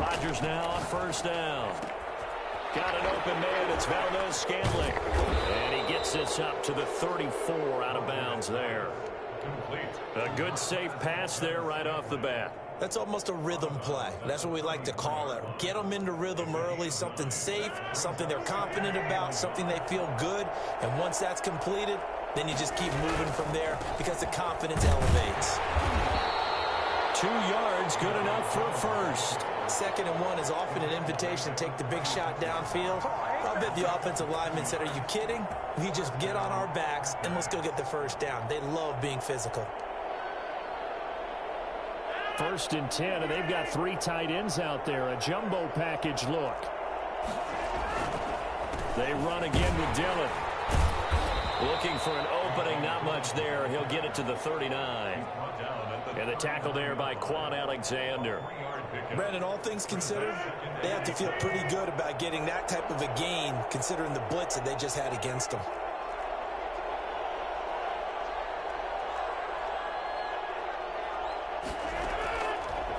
Rodgers now on first down. Got an open man. It's Valdez-Scantling. And he gets this up to the 34 out of bounds there. A good, safe pass there right off the bat. That's almost a rhythm play. That's what we like to call it. Get them into rhythm early, something safe, something they're confident about, something they feel good. And once that's completed, then you just keep moving from there because the confidence elevates. 2 yards, good enough for a first. 2nd and 1 is often an invitation to take the big shot downfield. I bet the offensive lineman said, are you kidding? We just get on our backs and let's go get the first down. They love being physical. 1st and 10, and they've got 3 tight ends out there. A jumbo package look. They run again with Dillon. Looking for an opening, not much there. He'll get it to the 39. And the tackle there by Quan Alexander. Brandon, all things considered, they have to feel pretty good about getting that type of a gain, considering the blitz that they just had against them.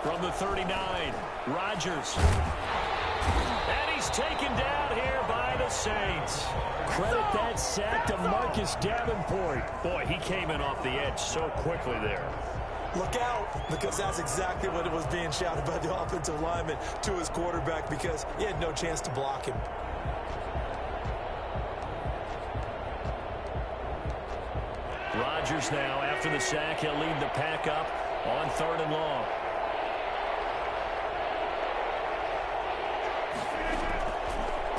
From the 39, Rodgers. And he's taken down here by the Saints. Credit that sack to Marcus Davenport. Boy, he came in off the edge so quickly there. Look out, because that's exactly what it was being shouted by the offensive lineman to his quarterback, because he had no chance to block him. Rodgers now, after the sack, he'll lead the pack up on 3rd and long.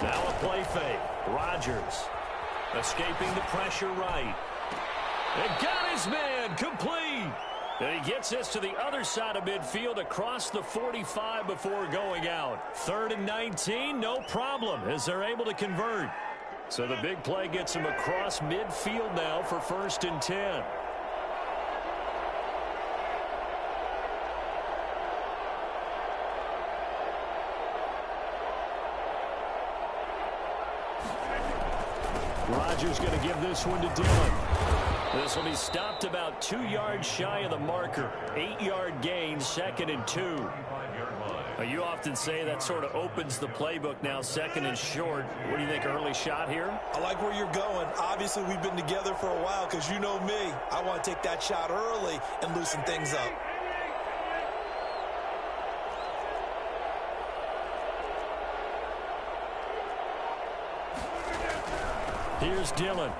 Now a play fake. Rodgers escaping the pressure right. And got his man complete. And he gets this to the other side of midfield across the 45 before going out. 3rd and 19, no problem as they're able to convert. So the big play gets him across midfield now for 1st and 10. Rodgers going to give this one to Dillon. This will be stopped about 2 yards shy of the marker. 8-yard gain, 2nd and 2. Now, you often say that sort of opens the playbook now, 2nd and short. What do you think, early shot here? I like where you're going. Obviously, we've been together for a while because you know me. I want to take that shot early and loosen things up. Here's Dillon.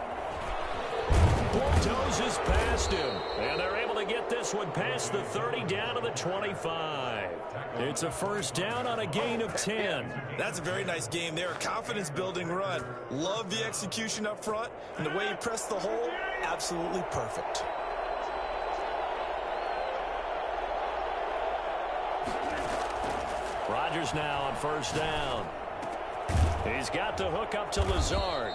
Bulldozes past him. And they're able to get this one past the 30 down to the 25. It's a first down on a gain of 10. That's a very nice game there. Confidence-building run. Love the execution up front. And the way he pressed the hole, absolutely perfect. Rodgers now on first down. He's got to hook up to Lazard.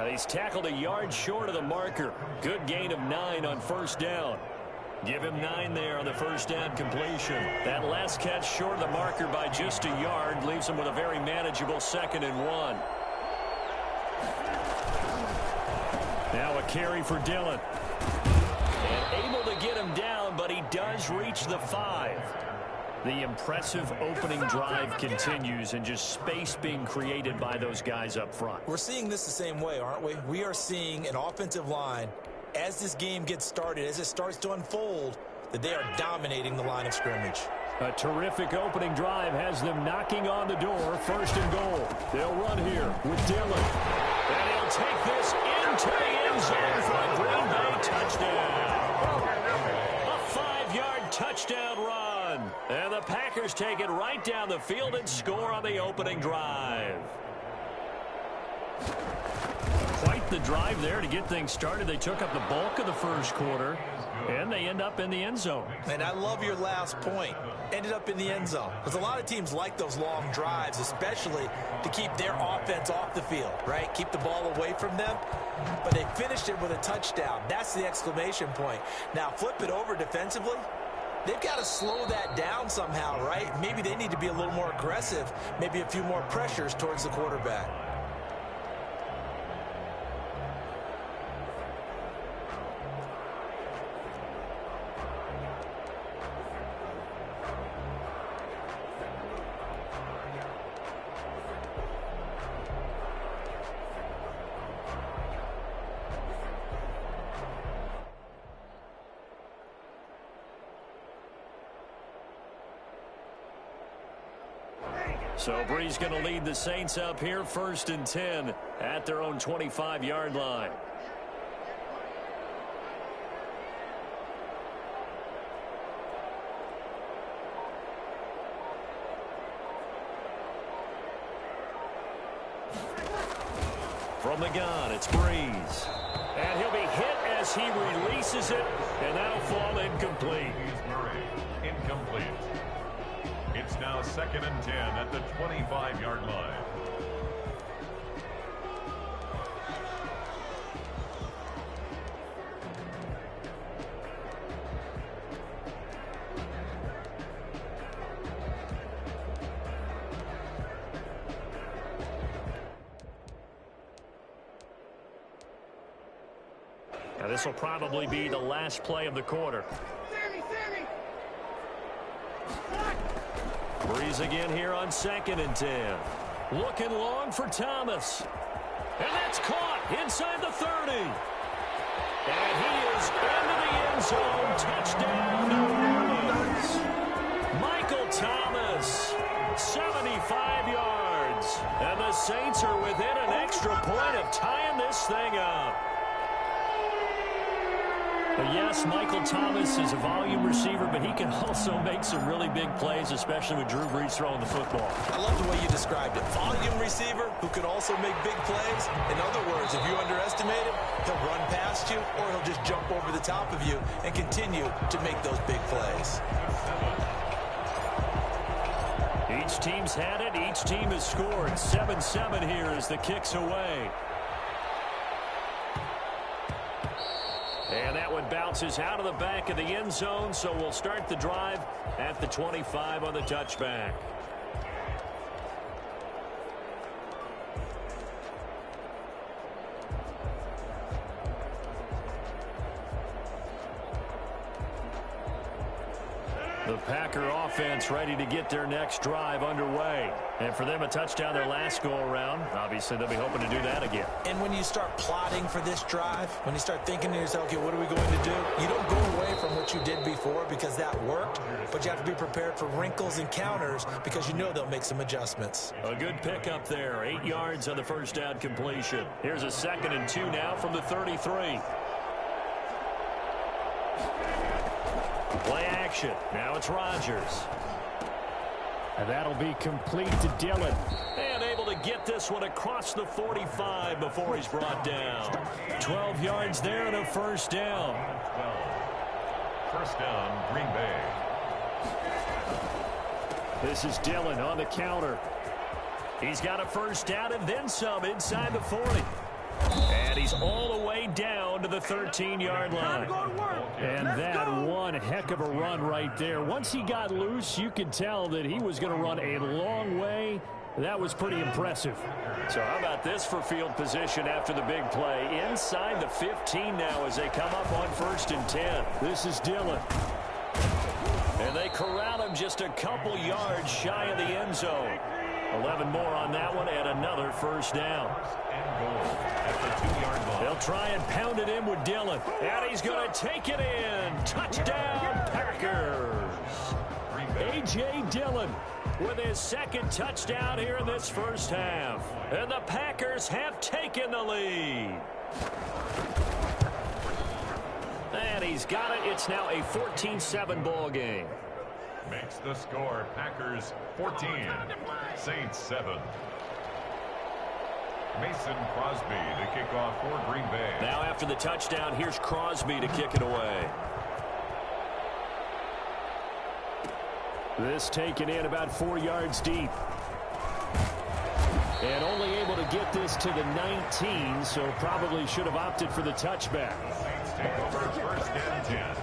He's tackled a yard short of the marker. Good gain of 9 on first down. Give him 9 there on the first down completion. That last catch short of the marker by just a yard leaves him with a very manageable 2nd and 1. Now a carry for Dillon. And able to get him down, but he does reach the 5. The impressive opening drive continues, and just space being created by those guys up front. We're seeing this the same way, aren't we? We are seeing an offensive line, as this game gets started, as it starts to unfold, that they are dominating the line of scrimmage. A terrific opening drive has them knocking on the door. 1st and goal. They'll run here with Dillon. And he'll take this into the end zone for a Green Bay touchdown. A 5-yard touchdown run. And the Packers take it right down the field and score on the opening drive. Quite the drive there to get things started. They took up the bulk of the first quarter, and they end up in the end zone. And I love your last point. Ended up in the end zone. Because a lot of teams like those long drives, especially to keep their offense off the field, right? Keep the ball away from them. But they finished it with a touchdown. That's the exclamation point. Now, flip it over defensively. They've got to slow that down somehow, right? Maybe they need to be a little more aggressive, maybe a few more pressures towards the quarterback. So Bree's going to lead the Saints up here 1st and 10 at their own 25-yard line. From the gun, it's Breeze. And he'll be hit as he releases it, and that'll fall incomplete. Incomplete. It's now 2nd and 10 at the 25-yard line. Now this will probably be the last play of the quarter. Breeze again here on 2nd and 10. Looking long for Thomas. And that's caught inside the 30. And he is into the end zone. Touchdown, New Orleans. Michael Thomas, 75 yards. And the Saints are within an extra point of tying this thing up. But yes, Michael Thomas is a volume receiver, but he can also make some really big plays, especially with Drew Brees throwing the football. I love the way you described it. Volume receiver who can also make big plays. In other words, if you underestimate him, he'll run past you or he'll just jump over the top of you and continue to make those big plays. Each team's had it. Each team has scored. 7-7 here as the kick's away. And that one bounces out of the back of the end zone, so we'll start the drive at the 25 on the touchback. The Packer offense ready to get their next drive underway. And for them, a touchdown their last go-around. Obviously, they'll be hoping to do that again. And when you start plotting for this drive, when you start thinking to yourself, okay, what are we going to do? You don't go away from what you did before because that worked, but you have to be prepared for wrinkles and counters because you know they'll make some adjustments. A good pickup there. 8 yards on the first down completion. Here's a 2nd and 2 now from the 33. Play action. Now it's Rodgers. And that'll be complete to Dillon. And able to get this one across the 45 before he's brought down. 12 yards there and a first down. 12. First down, Green Bay. This is Dillon on the counter. He's got a first down and then some inside the 40. And he's all the way down to the 13-yard line. And that one heck of a run right there. Once he got loose, you could tell that he was going to run a long way. That was pretty impressive. So how about this for field position after the big play? Inside the 15 now as they come up on 1st and 10. This is Dillon. And they corral him just a couple yards shy of the end zone. 11 more on that one and another first down. They'll try and pound it in with Dillon. And he's going to take it in. Touchdown, Packers. A.J. Dillon with his 2nd touchdown here in this first half. And the Packers have taken the lead. And he's got it. It's now a 14-7 ball game. Makes the score Packers 14, Saints 7. Mason Crosby to kick off for Green Bay. Now after the touchdown, here's Crosby to kick it away. This taken in about 4 yards deep. And only able to get this to the 19, so probably should have opted for the touchback. Saints take over 1st and 10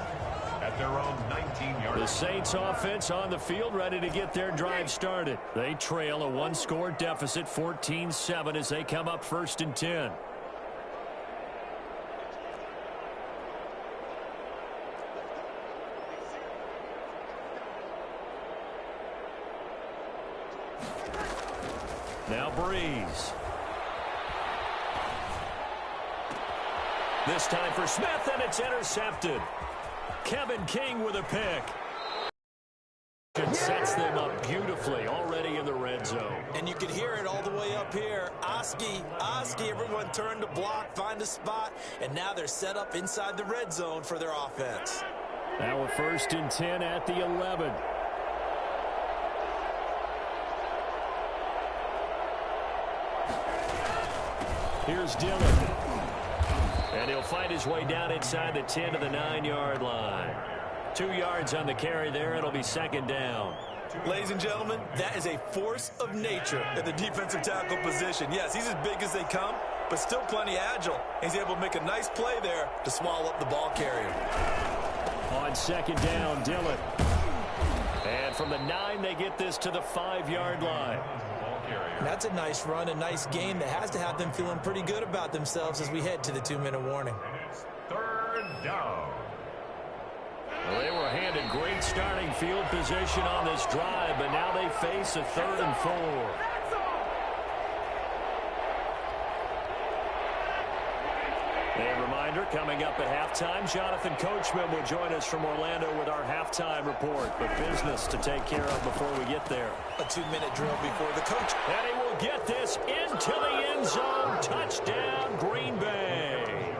at their own 19-yard. The Saints offense on the field ready to get their drive started. They trail a one-score deficit, 14-7, as they come up 1st and 10. Now Breeze. This time for Smith, and it's intercepted. Kevin King with a pick. It sets them up beautifully already in the red zone. And you could hear it all the way up here. Oski, everyone turned to block, find a spot, and now they're set up inside the red zone for their offense. Now a 1st and 10 at the 11. Here's Dillon. And he'll find his way down inside the 10 to the 9-yard line. 2 yards on the carry there. It'll be 2nd down. Ladies and gentlemen, that is a force of nature in the defensive tackle position. Yes, he's as big as they come, but still plenty agile. He's able to make a nice play there to swallow up the ball carrier. On 2nd down, Dillon. And from the 9, they get this to the 5-yard line. That's a nice run, a nice game that has to have them feeling pretty good about themselves as we head to the 2-minute warning. It's 3rd down. Well, they were handed great starting field position on this drive, but now they face a 3rd and 4. A reminder, coming up at halftime, Jonathan Coachman will join us from Orlando with our halftime report. But business to take care of before we get there. A 2-minute drill before the coach. And he will get this into the end zone. Touchdown, Green Bay.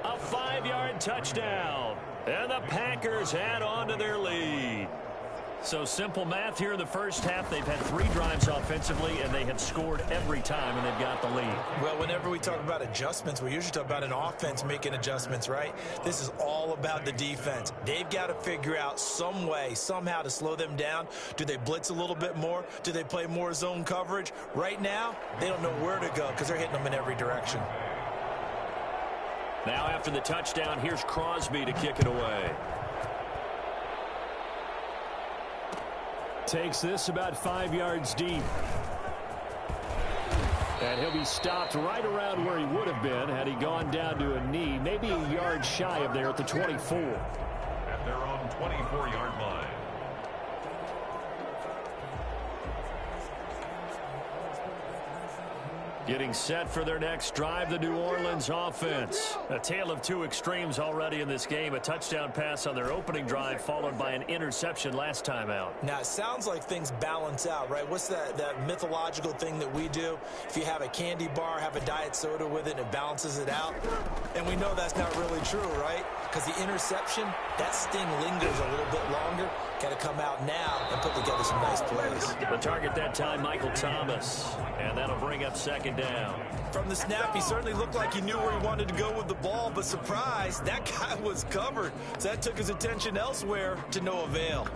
A 5-yard touchdown. And the Packers add on to their lead. So simple math here in the first half. They've had 3 drives offensively, and they have scored every time, and they've got the lead. Well, whenever we talk about adjustments, we usually talk about an offense making adjustments, right? This is all about the defense. They've got to figure out some way, somehow to slow them down. Do they blitz a little bit more? Do they play more zone coverage? Right now, they don't know where to go because they're hitting them in every direction. Now after the touchdown, here's Crosby to kick it away. Takes this about 5 yards deep. And he'll be stopped right around where he would have been had he gone down to a knee, maybe a yard shy of there at the 24. At their own 24-yard line. Getting set for their next drive, the New Orleans offense. A tale of 2 extremes already in this game. A touchdown pass on their opening drive, followed by an interception last time out. Now, it sounds like things balance out, right? What's that mythological thing that we do? If you have a candy bar, have a diet soda with it, and it balances it out. And we know that's not really true, right? Because the interception, that sting lingers a little bit longer. Got to come out now and put together some nice plays. The target that time, Michael Thomas. And that'll bring up 2nd down. From the snap, he certainly looked like he knew where he wanted to go with the ball, but surprise, that guy was covered. So that took his attention elsewhere to no avail.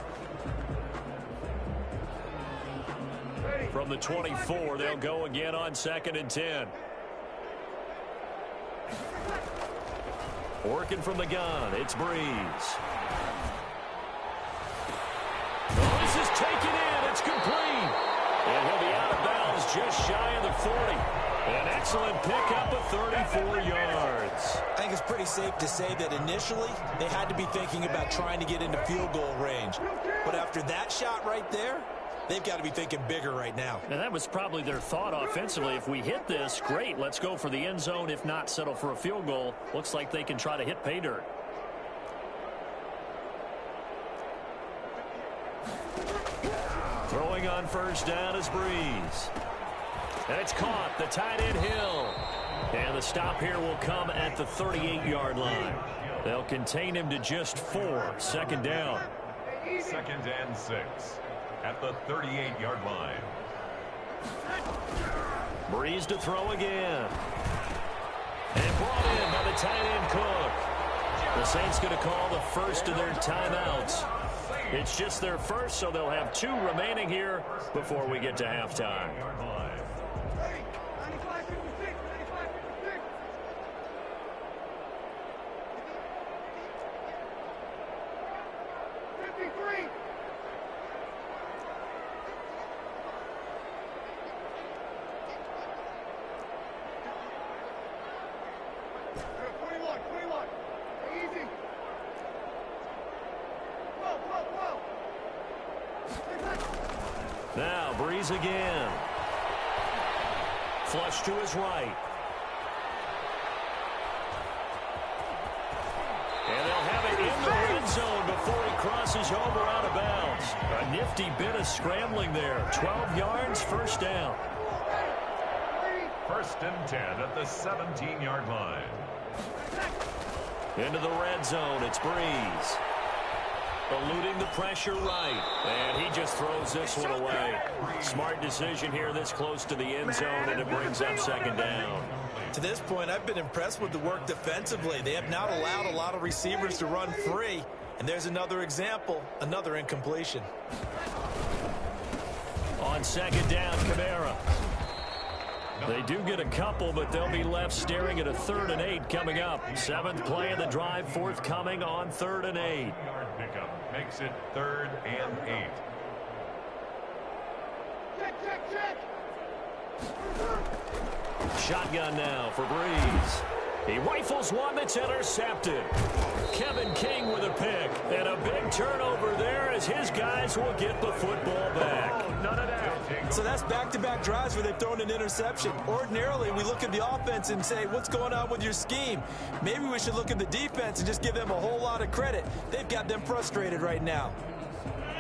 From the 24, they'll go again on 2nd and 10. Working from the gun, it's Breeze. Oh, this is taken in. It's complete. And he'll be out of bounds just shy of the 40. An excellent pickup of 34 yards. I think it's pretty safe to say that initially they had to be thinking about trying to get into field goal range. But after that shot right there, they've got to be thinking bigger right now. And that was probably their thought offensively. If we hit this, great. Let's go for the end zone. If not, settle for a field goal. Looks like they can try to hit pay dirt. Throwing on 1st down is Breeze. And it's caught. The tight end Hill. And the stop here will come at the 38-yard line. They'll contain him to just 4. 2nd down. 2nd and 6. At the 38-yard line. Breeze to throw again. And brought in by the tight end Cook. The Saints going to call the first of their timeouts. It's just their first, so they'll have 2 remaining here before we get to halftime. Now Breeze again. Flush to his right. And they'll have it in the red zone before he crosses over out of bounds. A nifty bit of scrambling there. 12 yards, first down. First and 10 at the 17-yard line. Into the red zone, it's Breeze. Eluding the pressure right. And he just throws this one away. Smart decision here this close to the end zone, and it brings up second down. To this point, I've been impressed with the work defensively. They have not allowed a lot of receivers to run free. And there's another example, another incompletion. On second down, Kamara. They do get a couple, but they'll be left staring at a 3rd and 8 coming up. 7th play of the drive, forthcoming on 3rd and 8. Pickup makes it 3rd and 8. Shotgun now for Breeze. He rifles one that's intercepted. Kevin King with a pick. And a big turnover there as his guys will get the football back. So that's back-to-back drives where they've thrown an interception. Ordinarily, we look at the offense and say, what's going on with your scheme? Maybe we should look at the defense and just give them a whole lot of credit. They've got them frustrated right now.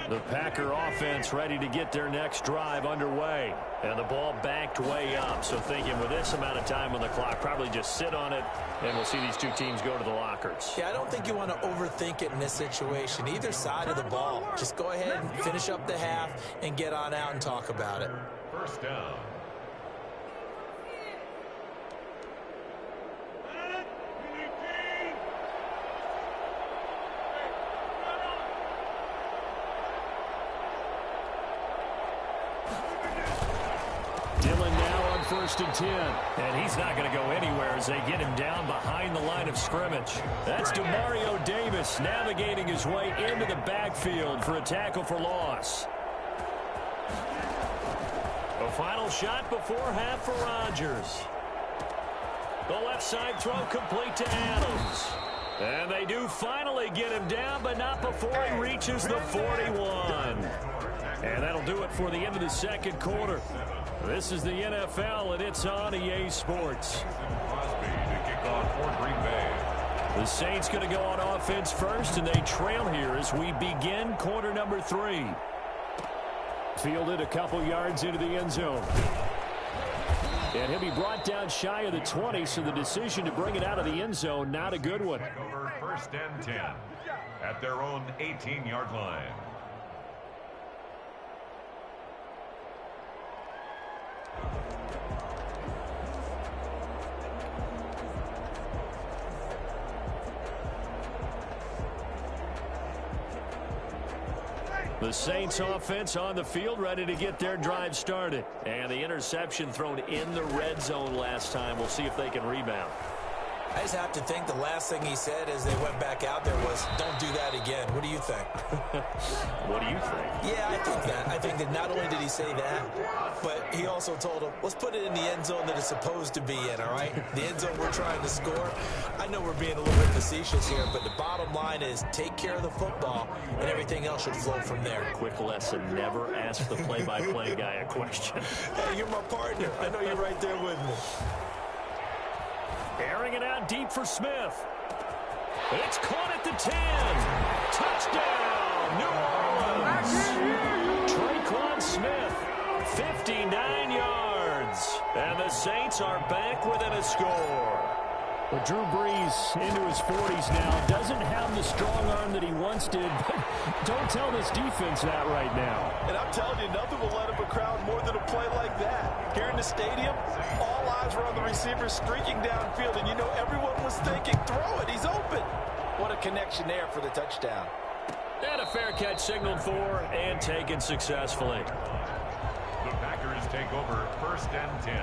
The Packer offense ready to get their next drive underway. And the ball backed way up. So thinking with this amount of time on the clock, probably just sit on it, and we'll see these two teams go to the lockers. Yeah, I don't think you want to overthink it in this situation. Either side of the ball. Just go ahead and finish up the half and get on out and talk about it. First down. First and 10. And he's not going to go anywhere as they get him down behind the line of scrimmage. That's DeMario Davis navigating his way into the backfield for a tackle for loss. A final shot before half for Rodgers. The left side throw complete to Adams. And they do finally get him down, but not before he reaches the 41. And that'll do it for the end of the second quarter. This is the NFL, and it's on EA Sports. Crosby to kick off for Green Bay. The Saints going to go on offense first, and they trail here as we begin quarter number 3. Fielded a couple yards into the end zone. And he'll be brought down shy of the 20, so the decision to bring it out of the end zone, not a good one. Back over first and 10 at their own 18-yard line. The Saints offense on the field ready to get their drive started. And the interception thrown in the red zone last time. We'll see if they can rebound. I just have to think the last thing he said as they went back out there was, don't do that again. What do you think? What do you think? Yeah, I think that. I think that not only did he say that, but he also told him, let's put it in the end zone that it's supposed to be in, all right? The end zone we're trying to score. I know we're being a little bit facetious here, but the bottom line is take care of the football, and everything else should flow from there. Quick lesson, never ask the play-by-play guy a question. Hey, you're my partner. I know you're right there with me. Airing it out deep for Smith. It's caught at the 10. Touchdown, New Orleans. Traquan Smith, 59 yards. And the Saints are back within a score. Well, Drew Brees into his 40s now. Doesn't have the strong arm that he once did, but don't tell this defense that right now. And I'm telling you, nothing will let up a crowd more than a play like that. Here in the stadium, all eyes were on the receiver streaking downfield, and you know everyone was thinking, throw it, he's open. What a connection there for the touchdown. And a fair catch signaled for and taken successfully. The Packers take over first and 10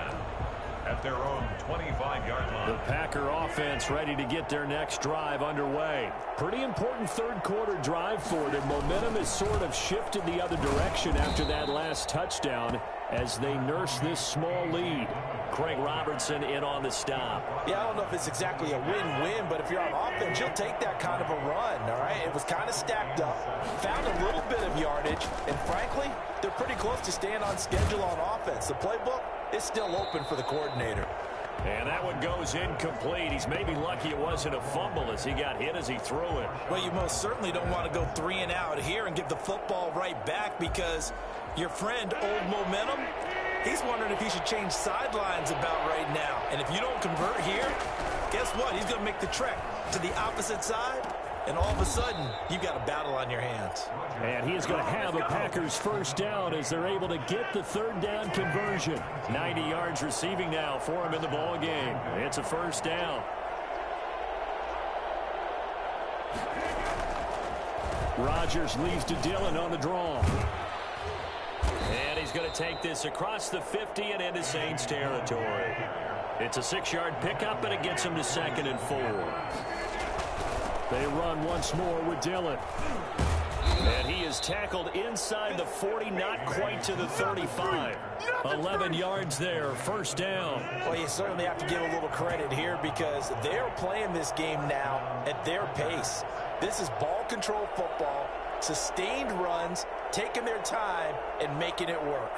at their own 25-yard line. The Packer offense ready to get their next drive underway. Pretty important third quarter drive for them. Momentum has sort of shifted the other direction after that last touchdown as they nurse this small lead. Craig Robertson in on the stop. Yeah, I don't know if it's exactly a win-win, but if you're on offense, you'll take that kind of a run, all right? It was kind of stacked up, found a little bit of yardage, and frankly, they're pretty close to staying on schedule on offense. The playbook is still open for the coordinator. And that one goes incomplete. He's maybe lucky it wasn't a fumble as he got hit as he threw it. Well, you most certainly don't want to go 3 and out here and give the football right back, because your friend, Old Momentum, he's wondering if he should change sidelines about right now. And if you don't convert here, guess what? He's going to make the trek to the opposite side, and all of a sudden, you've got a battle on your hands. And he is going to have a Packers first down as they're able to get the third down conversion. 90 yards receiving now for him in the ball game. It's a first down. Rodgers leaves to Dillon on the draw. And he's going to take this across the 50 and into Saints territory. It's a 6-yard pickup, and it gets him to 2nd and 4. They run once more with Dillon. And he is tackled inside the 40, not quite to the 35. 11 yards there, first down. Well, you certainly have to give a little credit here, because they're playing this game now at their pace. This is ball control football, sustained runs, taking their time and making it work.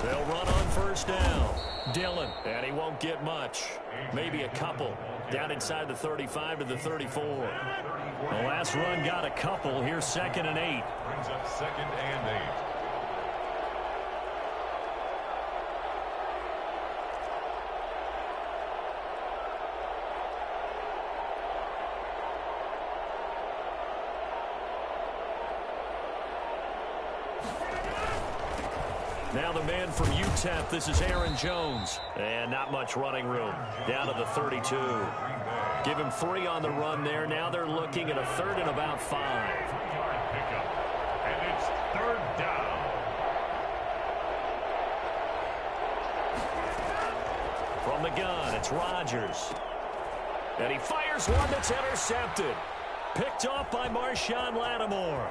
They'll run on first down. Dillon, and he won't get much. Maybe a couple. Down inside the 35 to the 34. The last run got a couple. Here's 2nd and 8. Brings up 2nd and 8. Now the man from UTEP, this is Aaron Jones. And not much running room. Down to the 32. Give him 3 on the run there. Now they're looking at a 3rd and about 5. Pickup. And it's 3rd down. From the gun, it's Rodgers. And he fires one that's intercepted. Picked off by Marshawn Lattimore.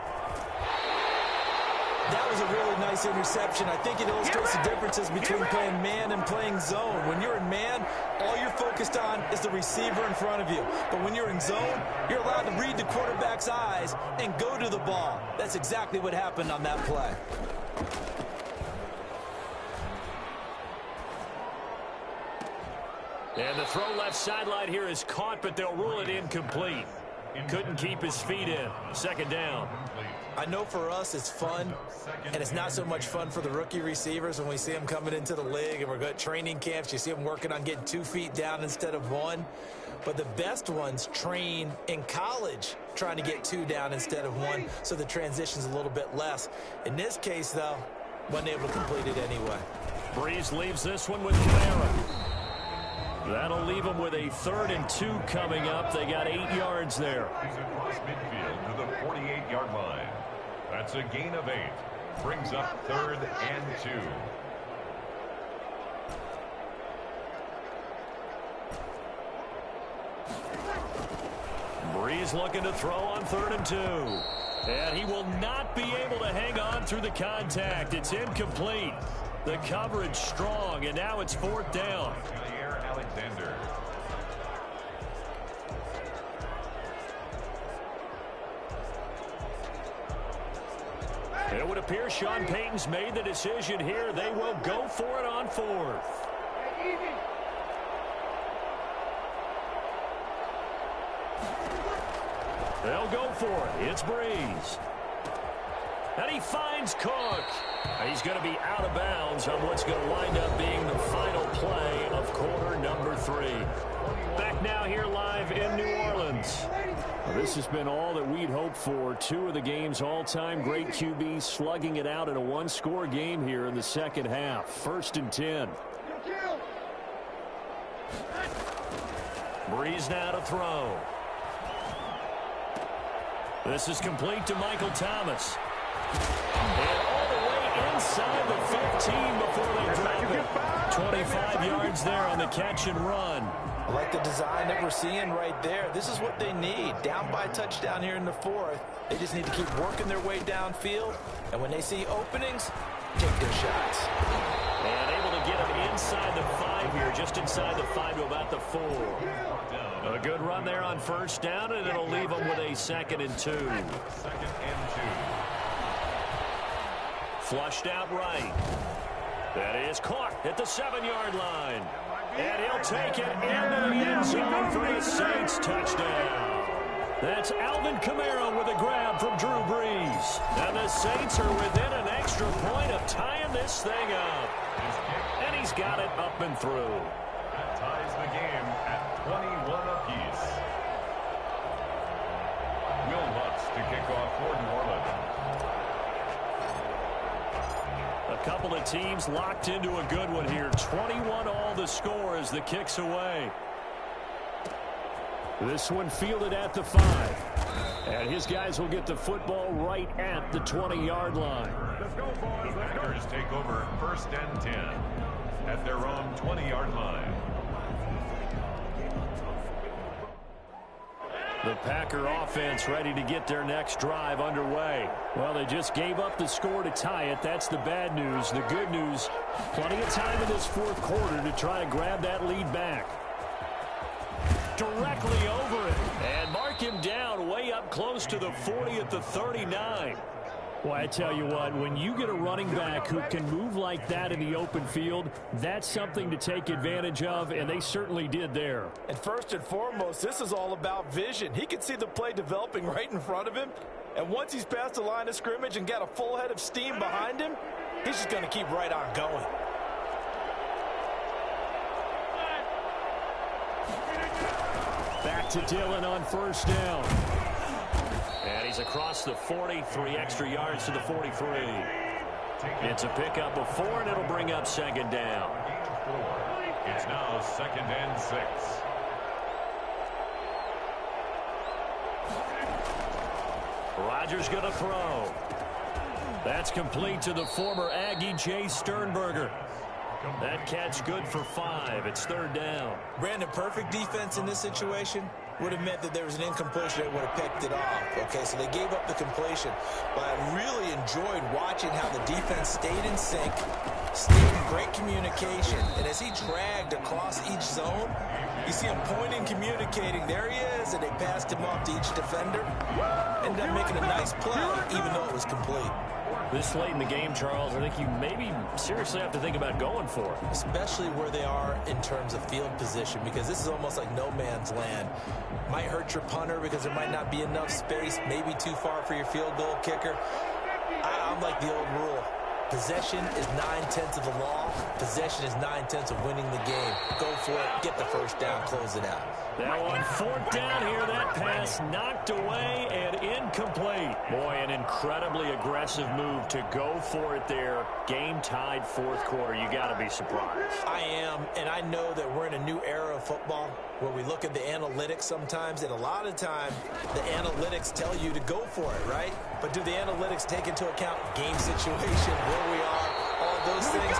That was a really nice interception. I think it illustrates the differences between playing man and playing zone. When you're in man, all you're focused on is the receiver in front of you. But when you're in zone, you're allowed to read the quarterback's eyes and go to the ball. That's exactly what happened on that play. And the throw left sideline here is caught, but they'll rule it incomplete. Couldn't keep his feet in. 2nd down. I know for us it's fun, and it's not so much fun for the rookie receivers when we see them coming into the league and we're going to training camps. You see them working on getting 2 feet down instead of 1. But the best ones train in college trying to get 2 down instead of 1, so the transition's a little bit less. In this case, though, wasn't able to complete it anyway. Breeze leaves this one with Kamara. That'll leave them with a 3rd and 2 coming up. They got 8 yards there. He's across midfield to the 48-yard line. That's a gain of 8. Brings up 3rd and 2. Breeze looking to throw on 3rd and 2. And he will not be able to hang on through the contact. It's incomplete. The coverage strong, and now it's 4th down. Alexander. It would appear Sean Payton's made the decision here. They will go for it on 4th. They'll go for it. It's Breeze. And he finds Cook. He's going to be out of bounds on what's going to wind up being the final play of quarter number 3. Back now here live in New Orleans. Well, this has been all that we'd hoped for. 2 of the game's all-time great QBs slugging it out in a 1-score game here in the second half. 1st and 10. Breeze now to throw. This is complete to Michael Thomas. And all the way inside the 15 before they drop it. 25 yards there on the catch and run. I like the design that we're seeing right there. This is what they need. Down by a touchdown here in the 4th. They just need to keep working their way downfield. And when they see openings, take their shots. And able to get them inside the 5 here, just inside the 5 to about the 4. A good run there on first down, and it'll leave them with a 2nd and 2. 2nd and 2. Flushed out right. That is caught at the 7-yard line. And he'll take it into the end zone for a Saints touchdown. That's Alvin Kamara with a grab from Drew Brees. And the Saints are within an extra point of tying this thing up. And he's got it up and through. That ties the game at 21 apiece. Will Lutz to kick off for New Orleans. A couple of teams locked into a good one here. 21-all the score as the kick's away. This one fielded at the 5. And his guys will get the football right at the 20-yard line. The Packers take over 1st and 10 at their own 20-yard line. The Packer offense ready to get their next drive underway. Well, they just gave up the score to tie it. That's the bad news. The good news, plenty of time in this 4th quarter to try to grab that lead back. Directly over it. And mark him down way up close to the 40 at the 39. Well, I tell you what, when you get a running back who can move like that in the open field, that's something to take advantage of, and they certainly did there. And first and foremost, this is all about vision. He can see the play developing right in front of him, and once he's past the line of scrimmage and got a full head of steam behind him, he's just going to keep right on going. Back to Dillon on first down. And he's across the 40, 3 extra yards to the 43. It's a pickup of 4, and it'll bring up 2nd down. It's now 2nd and 6. Rodgers going to throw. That's complete to the former Aggie, Jay Sternberger. That catch good for 5. It's 3rd down. Brandon, perfect defense in this situation would have meant that there was an incompletion that would have picked it off. Okay, so they gave up the completion. But I really enjoyed watching how the defense stayed in sync, stayed in great communication. And as he dragged across each zone, you see him pointing, communicating. There he is, and they passed him off to each defender. Ended up making a nice play, even though it was complete. This late in the game, Charles, I think you maybe seriously have to think about going for it. Especially where they are in terms of field position, because this is almost like no man's land. Might hurt your punter because there might not be enough space, maybe too far for your field goal kicker. I'm like the old rule. Possession is 9/10 of the law. Possession is 9/10 of winning the game. Go for it. Get the first down. Close it out. Now on 4th down here, that pass knocked away and incomplete. Boy, an incredibly aggressive move to go for it there. Game tied 4th quarter. You got to be surprised. I am, and I know that we're in a new era of football where we look at the analytics sometimes, and a lot of time the analytics tell you to go for it, right? But do the analytics take into account game situation, where we are, all those things?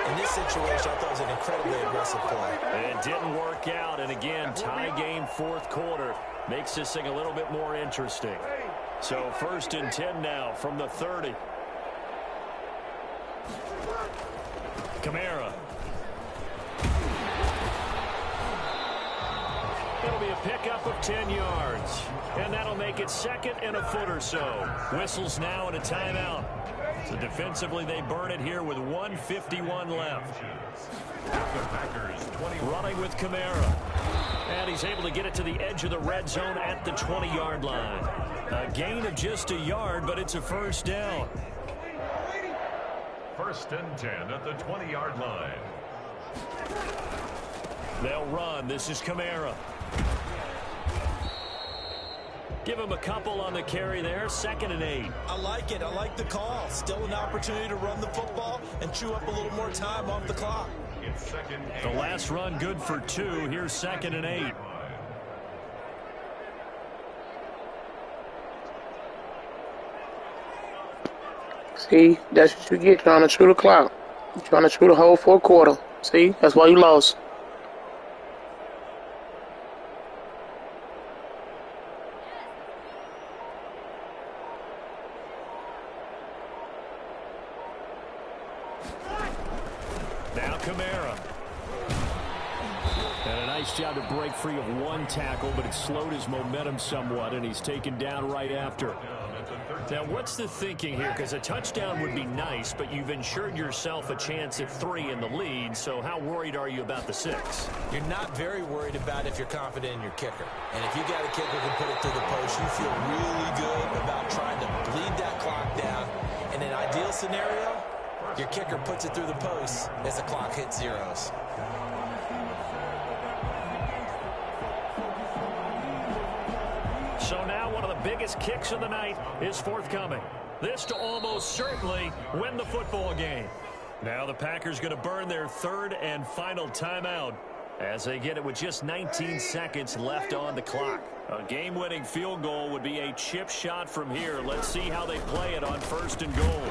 In this situation, I thought it was an incredibly aggressive play. It didn't work out, and again, tie game 4th quarter makes this thing a little bit more interesting. So 1st and 10 now from the 30. Kamara. It'll be a pickup of 10 yards. And that'll make it 2nd and a foot or so. Whistles now and a timeout. So defensively, they burn it here with 1:51 left. Running with Kamara. And he's able to get it to the edge of the red zone at the 20-yard line. A gain of just a yard, but it's a first down. 1st and 10 at the 20-yard line. They'll run. This is Kamara. Give him a couple on the carry there. 2nd and 8. I like it. I like the call. Still an opportunity to run the football and chew up a little more time off the clock. It's 2nd and The last run good for 2. Here's 2nd and 8. See, that's what you get trying to chew the clock. You're trying to chew the whole 4th quarter. See, that's why you lost. Now Kamara. And a nice job to break free of one tackle, but it slowed his momentum somewhat, and he's taken down right after. Now, what's the thinking here? Because a touchdown would be nice, but you've ensured yourself a chance at 3 in the lead, so how worried are you about the 6? You're not very worried about if you're confident in your kicker. And if you got a kicker who can put it through the post, you feel really good about trying to bleed that clock down. In an ideal scenario, your kicker puts it through the post as the clock hits zeros. So now one of the biggest kicks of the night is forthcoming. This to almost certainly win the football game. Now the Packers going to burn their 3rd and final timeout as they get it with just 19 seconds left on the clock. A game-winning field goal would be a chip shot from here. Let's see how they play it on 1st and goal.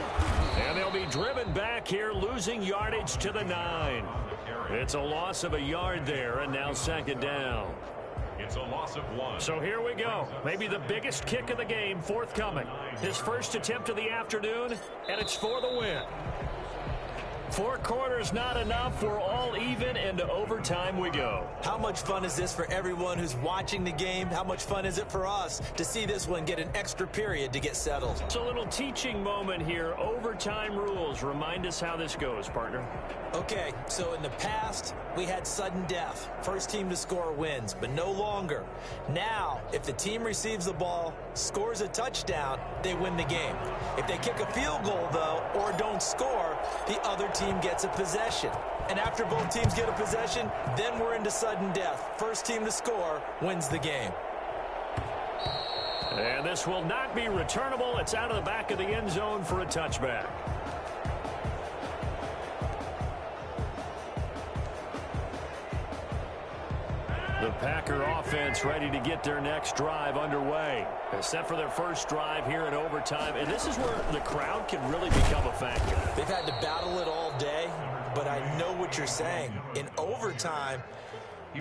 And they'll be driven back here, losing yardage to the 9. It's a loss of a yard there, and now 2nd down. It's a loss of 1. So here we go. Maybe the biggest kick of the game forthcoming. His first attempt of the afternoon, and it's for the win. 4 quarters not enough. We're all even, and to overtime we go. How much fun is this for everyone who's watching the game? How much fun is it for us to see this one get an extra period to get settled? It's a little teaching moment here. Overtime rules. Remind us how this goes, partner. Okay, so in the past, we had sudden death. First team to score wins, but no longer. Now, if the team receives the ball, scores a touchdown, they win the game. If they kick a field goal, though, or don't score, the other team gets a possession. And after both teams get a possession, then we're into sudden death. First team to score wins the game. And this will not be returnable. It's out of the back of the end zone for a touchback. The Packer offense ready to get their next drive underway. Set for their first drive here in overtime. And this is where the crowd can really become a factor. They've had to battle it all day, but I know what you're saying. In overtime,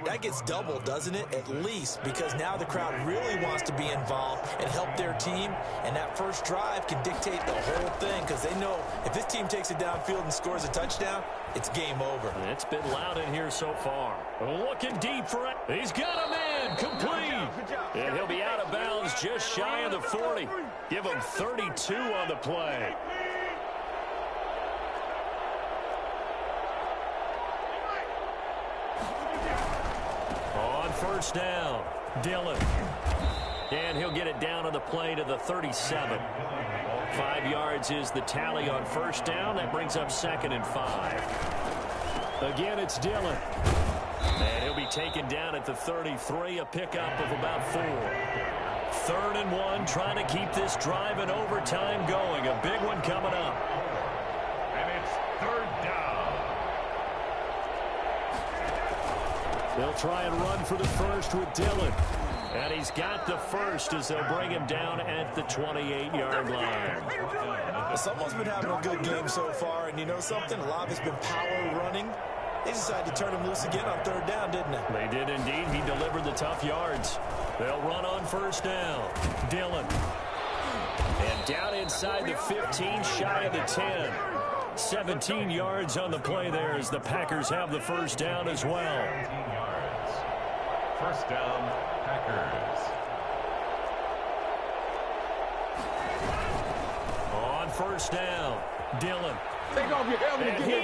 that gets doubled, doesn't it? At least, because now the crowd really wants to be involved and help their team. And that first drive can dictate the whole thing because they know if this team takes it downfield and scores a touchdown, it's game over. And it's been loud in here so far. Looking deep for it. He's got a man complete. And he'll be out of bounds just shy of the 40. Give him 32 on the play. On first down, Dillon. And he'll get it down on the play to the 37. 5 yards is the tally on first down. That brings up 2nd and 5. Again, it's Dillon. And he'll be taken down at the 33, a pickup of about 4. 3rd and 1, trying to keep this drive in overtime going. A big one coming up. And it's 3rd down. They'll try and run for the first with Dillon. And he's got the first as they'll bring him down at the 28-yard line. Someone's been having a good game so far, and you know something? A lot of it's been power running. They decided to turn him loose again on 3rd down, didn't they? They did indeed. He delivered the tough yards. They'll run on first down. Dillon. And down inside the 15, shy of the 10. 17 yards on the play there as the Packers have the first down as well. 18 yards. First down, Packers. On first down, Dillon. Take off your helmet and